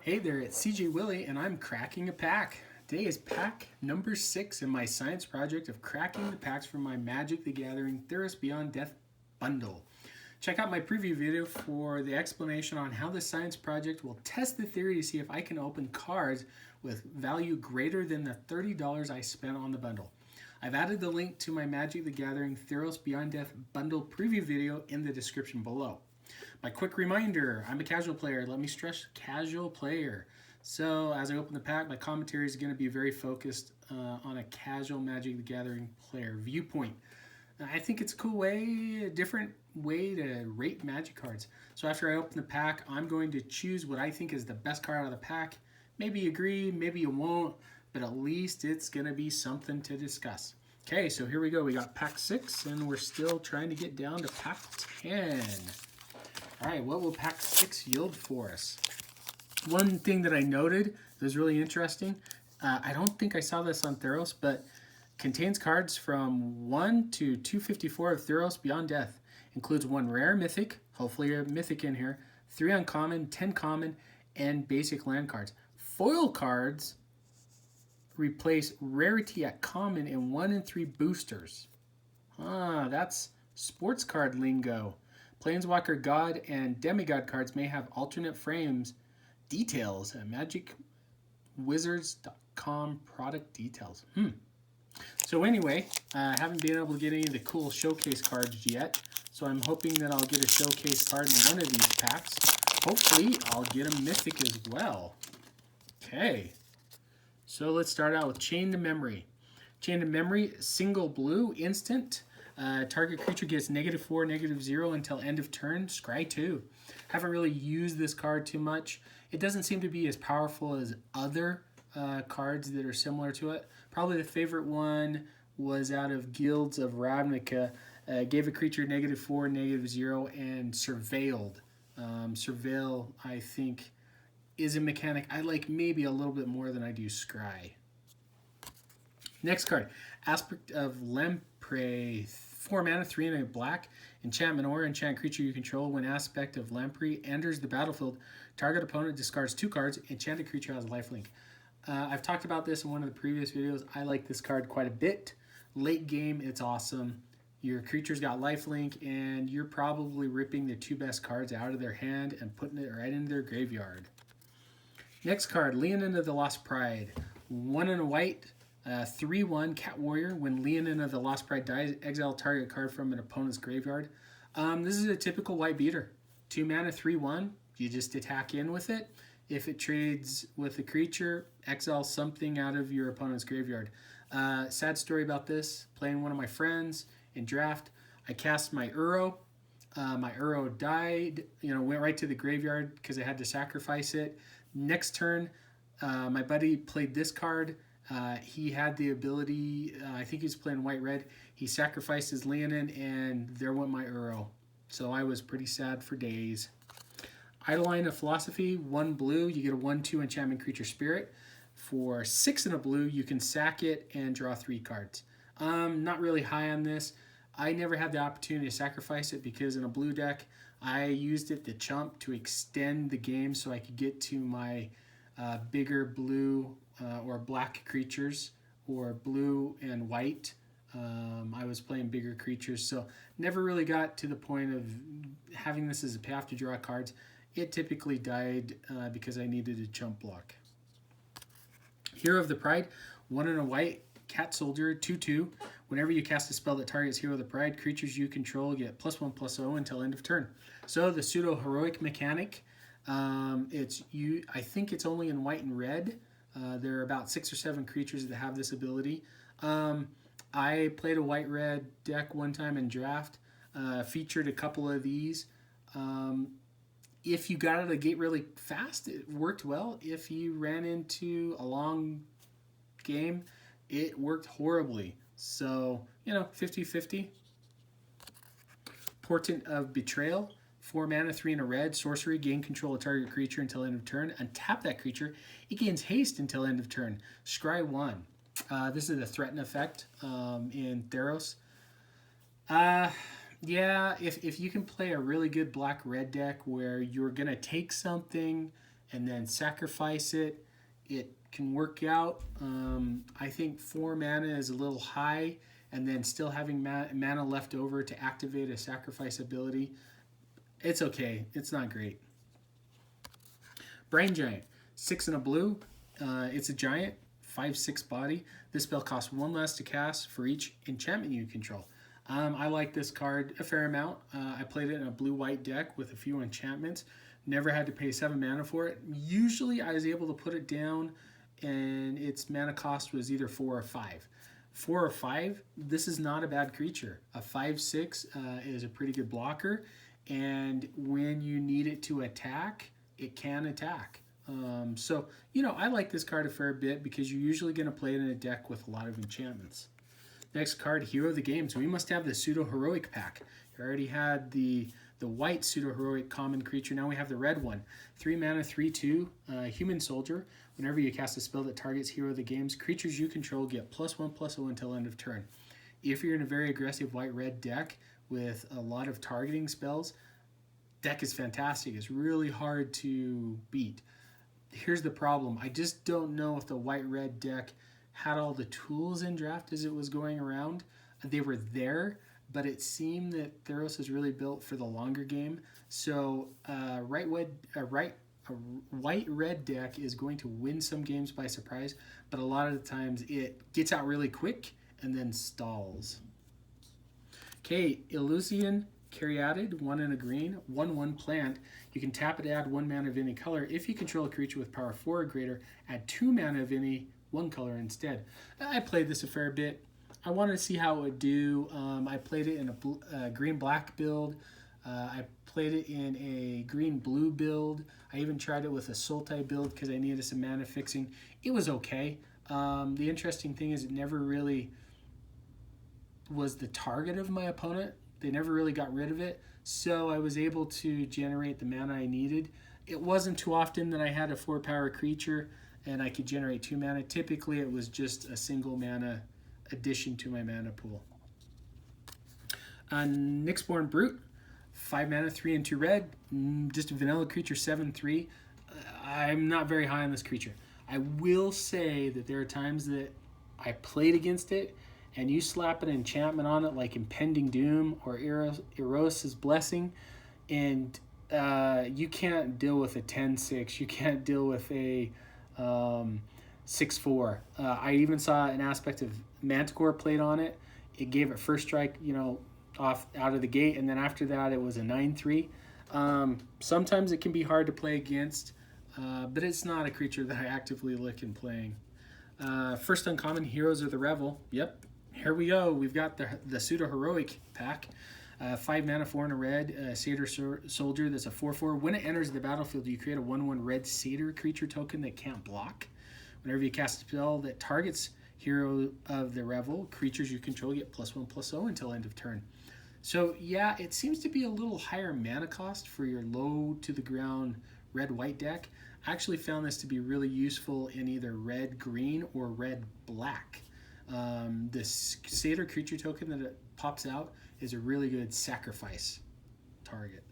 Hey there, it's CJ Willie, and I'm cracking a pack. Today is pack number 6 in my science project of cracking the packs for my Magic the Gathering Theros Beyond Death bundle. Check out my preview video for the explanation on how this science project will test the theory to see if I can open cards with value greater than the $30 I spent on the bundle. I've added the link to my Magic the Gathering Theros Beyond Death bundle preview video in the description below. My quick reminder, I'm a casual player. Let me stress casual player. So as I open the pack, my commentary is going to be very focused on a casual Magic the Gathering player viewpoint. I think it's a cool way, a different way to rate Magic cards. So after I open the pack, I'm going to choose what I think is the best card out of the pack. Maybe you agree, maybe you won't, but at least it's going to be something to discuss. Okay, so here we go. We got pack 6, and we're still trying to get down to pack 10. All right, what will pack 6 yield for us? One thing that I noted that was really interesting, I don't think I saw this on Theros, but contains cards from 1 to 254 of Theros Beyond Death. Includes 1 rare mythic, hopefully a mythic in here, 3 uncommon, 10 common, and basic land cards. Foil cards replace rarity at common in 1 and 3 boosters. That's sports card lingo. Planeswalker God and Demigod cards may have alternate frames details at magicwizards.com product details. So anyway, I haven't been able to get any of the cool showcase cards yet, so I'm hoping that I'll get a showcase card in one of these packs. Hopefully, I'll get a mythic as well. Okay, so let's start out with Chain to Memory. Chain to Memory, single blue, instant. Target creature gets -4, -0 until end of turn. Scry 2. Haven't really used this card too much. It doesn't seem to be as powerful as other cards that are similar to it. Probably the favorite one was out of Guilds of Ravnica. Gave a creature -4, -0, and surveilled. Surveil, I think, is a mechanic I like maybe a little bit more than I do Scry. Next card, Aspect of Lamprey. 4 mana, 3 and a black. Enchantment or enchant creature you control. When Aspect of Lamprey enters the battlefield, target opponent discards 2 cards. Enchanted creature has lifelink. I've talked about this in one of the previous videos. I like this card quite a bit. Late game, it's awesome. Your creature's got lifelink, and you're probably ripping the 2 best cards out of their hand and putting it right into their graveyard. Next card, Llenan of the Lost Pride. 1 and a white. 3/1 Cat Warrior. When Llenan of the Lost Pride dies, exile target card from an opponent's graveyard. This is a typical white beater. 2 mana, 3/1. You just attack in with it. If it trades with a creature, exile something out of your opponent's graveyard. Sad story about this. Playing one of my friends in draft, I cast my Uro. My Uro died. Went right to the graveyard because I had to sacrifice it. Next turn, my buddy played this card. He had the ability, I think he was playing white-red. He sacrificed his Llenan, and there went my Uro. So I was pretty sad for days. Eidolon of Philosophy, 1 blue. You get a 1/2 enchantment creature spirit. For 6 and a blue, you can sack it and draw 3 cards. Not really high on this. I never had the opportunity to sacrifice it because in a blue deck, I used it to chump to extend the game so I could get to my bigger blue or black creatures, or blue and white. I was playing bigger creatures, so never really got to the point of having this as a path to draw cards. It typically died because I needed a chump block. Hero of the Pride, 1 and a white, Cat Soldier, 2/2. Whenever you cast a spell that targets Hero of the Pride, creatures you control get +1/+0 until end of turn. So the pseudo-heroic mechanic, I think it's only in white and red. There are about 6 or 7 creatures that have this ability. I played a white-red deck one time in draft, featured a couple of these. If you got out of the gate really fast, it worked well. If you ran into a long game, it worked horribly. So, 50-50. Portent of Betrayal. 4 mana, 3 and a red. Sorcery, gain control of target creature until end of turn. Untap that creature. It gains haste until end of turn. Scry 1. This is a threaten effect in Theros. Yeah, if you can play a really good black-red deck where you're going to take something and then sacrifice it. It can work out. I think 4 mana is a little high, and then still having mana left over to activate a sacrifice ability. It's okay. It's not great. Brain Giant, 6 and a blue. It's a giant, 5/6 body. This spell costs 1 less to cast for each enchantment you control. I like this card a fair amount. I played it in a blue-white deck with a few enchantments. Never had to pay 7 mana for it. Usually I was able to put it down and its mana cost was either 4 or 5. 4 or 5, this is not a bad creature. A 5/6 is a pretty good blocker, and when you need it to attack, it can attack. So, I like this card a fair bit because you're usually going to play it in a deck with a lot of enchantments. Next card, Hero of the Game. So we must have the Pseudo-Heroic pack. You already had the white Pseudo-Heroic common creature. Now we have the red one. 3 mana, 3/2, Human Soldier. Whenever you cast a spell that targets Hero of the Games, creatures you control get +1/+0 until end of turn. If you're in a very aggressive white-red deck with a lot of targeting spells, deck is fantastic. It's really hard to beat. Here's the problem. I just don't know if the white-red deck had all the tools in draft as it was going around. They were there, but it seemed that Theros is really built for the longer game. So white-red deck is going to win some games by surprise, but a lot of the times it gets out really quick and then stalls. Okay, Illusion Caryatid, 1 and a green, 1/1 plant. You can tap it to add 1 mana of any color. If you control a creature with power 4 or greater, add 2 mana of any one color instead. I played this a fair bit. I wanted to see how it would do. I played it in a green-black build. I played it in a green-blue build. I even tried it with a Sultai build because I needed some mana fixing. It was okay. The interesting thing is it never really was the target of my opponent. They never really got rid of it, so I was able to generate the mana I needed. It wasn't too often that I had a 4-power creature and I could generate 2 mana. Typically, it was just a single mana addition to my mana pool. Nyxborn Brute, 5 mana, 3 and 2 red, just a vanilla creature, 7/3. I'm not very high on this creature. I will say that there are times that I played against it, and you slap an enchantment on it like Impending Doom or Eros' Blessing, and you can't deal with a 10/6. You can't deal with a 6/4. I even saw an aspect of Manticore played on it. It gave it first strike, off out of the gate, and then after that it was a 9/3. Sometimes it can be hard to play against, but it's not a creature that I actively look in playing. First uncommon, Heroes of the Revel. Yep, here we go. We've got the Pseudo-Heroic pack. 5 mana, 4 and a red, Satyr Soldier that's a 4/4. When it enters the battlefield, you create a 1/1 red Satyr creature token that can't block. Whenever you cast a spell that targets Hero of the Revel, creatures you control get +1/+0 until end of turn. So yeah, it seems to be a little higher mana cost for your low to the ground red-white deck. I actually found this to be really useful in either red-green or red-black. This Satyr creature token that it pops out is a really good sacrifice target.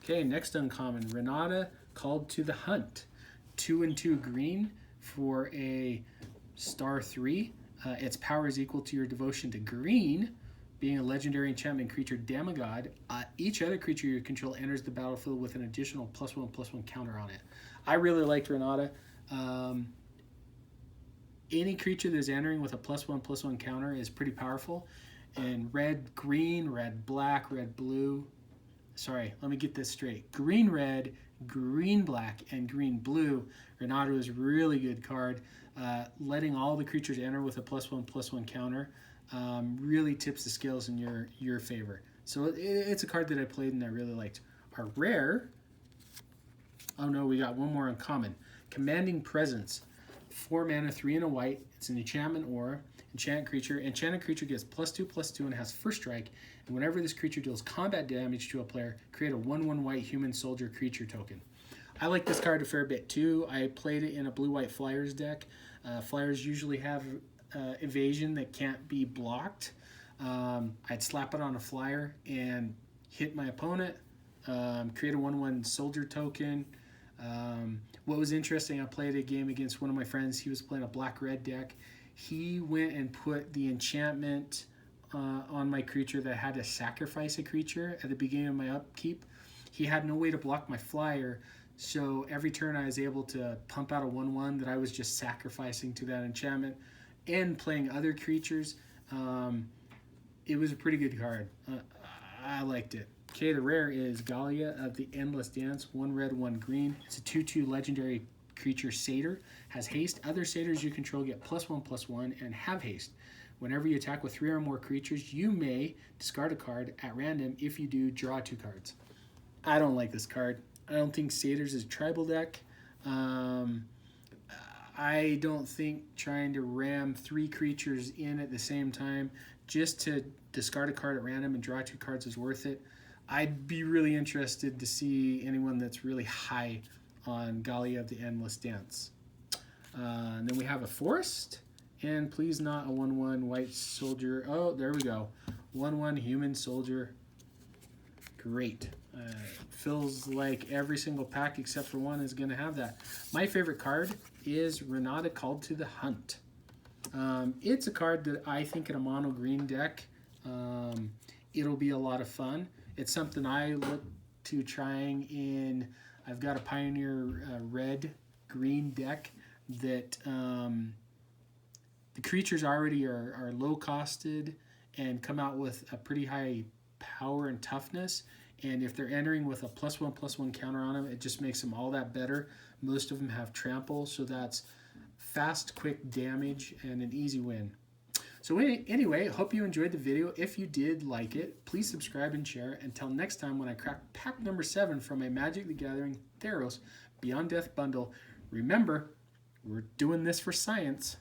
Okay, next uncommon, Renata, Called to the Hunt. 2 and 2 green for a star 3. Its power is equal to your devotion to green, being a legendary enchantment creature demigod. Each other creature you control enters the battlefield with an additional +1/+1 counter on it. I really liked Renata. Any creature that's entering with a +1/+1 counter is pretty powerful. And red, green, red, black, red, blue. Sorry, let me get this straight. Green, red, green, black, and green, blue. Renata is a really good card. Letting all the creatures enter with a +1/+1 counter really tips the scales in your favor. So it's a card that I played and I really liked. Our rare, oh no, we got one more uncommon. Commanding Presence. 4 mana, 3 and a white. It's an enchantment aura. Enchanted creature. Enchanted creature gets +2/+2 and has first strike. And whenever this creature deals combat damage to a player, create a 1/1 white Human Soldier creature token. I like this card a fair bit too. I played it in a blue-white Flyers deck. Flyers usually have evasion that can't be blocked. I'd slap it on a flyer and hit my opponent, create a 1/1 soldier token. What was interesting, I played a game against one of my friends. He was playing a black-red deck. He went and put the enchantment on my creature that had to sacrifice a creature at the beginning of my upkeep. He had no way to block my flyer, so every turn I was able to pump out a 1/1 that I was just sacrificing to that enchantment and playing other creatures. It was a pretty good card. I liked it. Okay, the rare is Dahlia of the Endless Dance. 1 red, 1 green. It's a 2/2 legendary creature satyr. Has haste. Other satyrs you control get +1/+1 and have haste. Whenever you attack with 3 or more creatures, you may discard a card at random. If you do, draw 2 cards. I don't like this card. I don't think satyrs is a tribal deck. I don't think trying to ram 3 creatures in at the same time just to discard a card at random and draw 2 cards is worth it. I'd be really interested to see anyone that's really high on Dahlia of the Endless Dance. And then we have a forest, and please not a 1/1 white soldier. Oh, there we go. 1/1 human soldier. Great. Feels like every single pack except for one is going to have that. My favorite card is Renata, Called to the Hunt. It's a card that I think in a mono green deck, it'll be a lot of fun. It's something I look to trying in. I've got a Pioneer red-green deck that the creatures already are low-costed and come out with a pretty high power and toughness. And if they're entering with a +1/+1 counter on them, it just makes them all that better. Most of them have trample, so that's fast, quick damage and an easy win. So anyway, I hope you enjoyed the video. If you did like it, please subscribe and share. Until next time when I crack pack number 7 from my Magic the Gathering Theros Beyond Death bundle, remember, we're doing this for science.